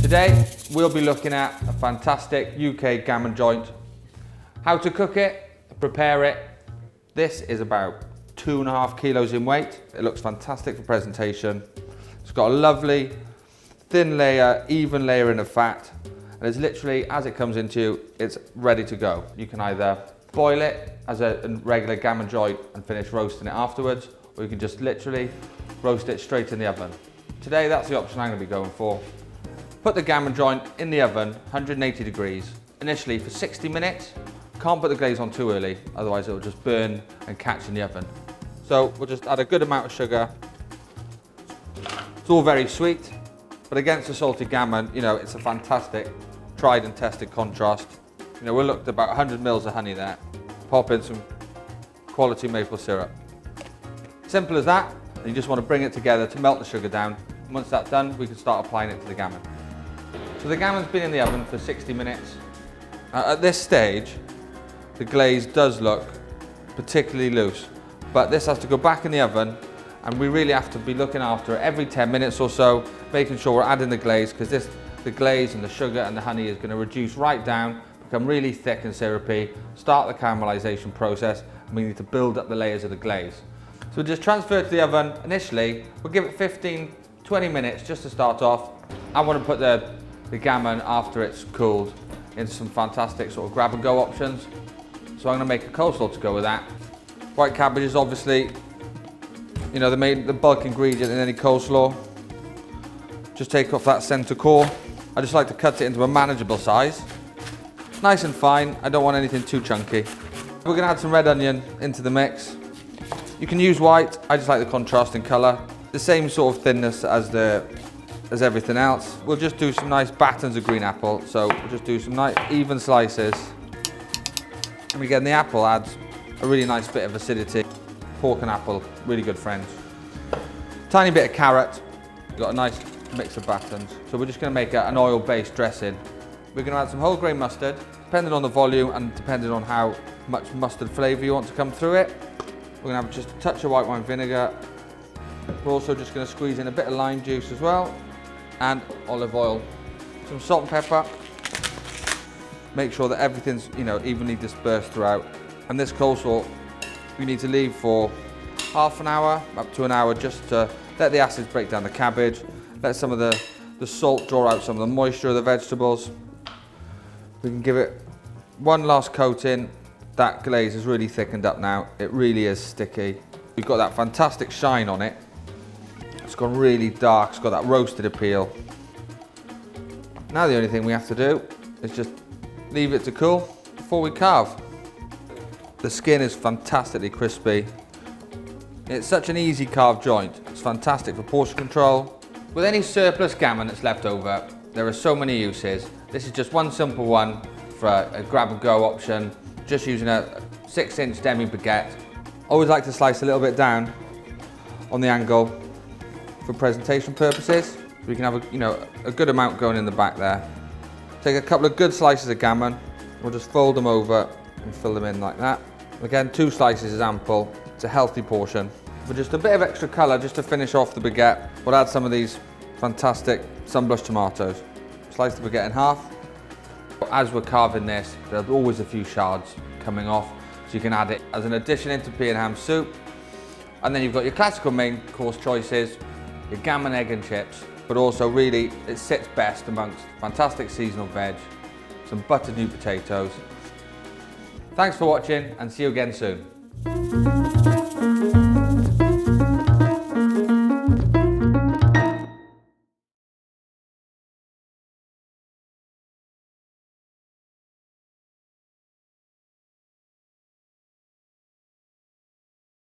Today we'll be looking at a fantastic UK gammon joint. How to cook it, prepare it. This is about 2.5 kilos in weight. It looks fantastic for presentation. It's got a lovely thin layer, even layering of fat, and it's literally, as it comes into you, it's ready to go. You can either boil it as a regular gammon joint and finish roasting it afterwards, or you can just literally roast it straight in the oven. Today that's the option I'm going to be going for. Put the gammon joint in the oven, 180 degrees, initially for 60 minutes. Can't put the glaze on too early, otherwise it will just burn and catch in the oven. So we'll just add a good amount of sugar. It's all very sweet, but against the salted gammon, you know, it's a fantastic tried and tested contrast. You know, we'll look at about 100 mils of honey there. Pop in some quality maple syrup. Simple as that. And you just want to bring it together to melt the sugar down. And once that's done, we can start applying it to the gammon. So the gammon's been in the oven for 60 minutes. At this stage, the glaze does look particularly loose, but this has to go back in the oven, and we really have to be looking after it every 10 minutes or so, making sure we're adding the glaze, because the glaze and the sugar and the honey is going to reduce right down, become really thick and syrupy, start the caramelization process, and we need to build up the layers of the glaze. So we'll just transfer it to the oven. Initially, we'll give it 15-20 minutes just to start off. I want to put the gammon, after it's cooled, into some fantastic sort of grab and go options. So I'm going to make a coleslaw to go with that. White cabbage is obviously, you know, the bulk ingredient in any coleslaw. Just take off that center core. I just like to cut it into a manageable size. Nice and fine, I don't want anything too chunky. We're going to add some red onion into the mix. You can use white, I just like the contrast in colour. The same sort of thinness as everything else. We'll just do some nice batons of green apple. So we'll just do some nice even slices. And again, the apple adds a really nice bit of acidity. Pork and apple, really good friends. Tiny bit of carrot. We've got a nice mix of batons. So we're just going to make an oil-based dressing. We're going to add some whole grain mustard, depending on the volume and depending on how much mustard flavour you want to come through it. We're going to have just a touch of white wine vinegar. We're also just going to squeeze in a bit of lime juice as well, and olive oil. Some salt and pepper. Make sure that everything's, you know, evenly dispersed throughout. And this coleslaw, we need to leave for half an hour, up to an hour, just to let the acids break down the cabbage, let some of the salt draw out some of the moisture of the vegetables. We can give it one last coating. That glaze is really thickened up now. It really is sticky. We've got that fantastic shine on it. It's gone really dark, it's got that roasted appeal. Now the only thing we have to do is just leave it to cool before we carve. The skin is fantastically crispy. It's such an easy carve joint. It's fantastic for portion control. With any surplus gammon that's left over, there are so many uses. This is just one simple one for a grab and go option, just using a 6-inch demi baguette. Always like to slice a little bit down on the angle for presentation purposes. We can have a good amount going in the back there. Take a couple of good slices of gammon. We'll just fold them over and fill them in like that. Again, 2 slices is ample. It's a healthy portion. For just a bit of extra colour, just to finish off the baguette, we'll add some of these fantastic sunblush tomatoes. Slice the baguette in half. As we're carving this, there's always a few shards coming off, so you can add it as an addition into pea and ham soup. And then you've got your classical main course choices, your gammon, egg and chips, but also really it sits best amongst fantastic seasonal veg, some buttered new potatoes. Thanks for watching, and see you again soon.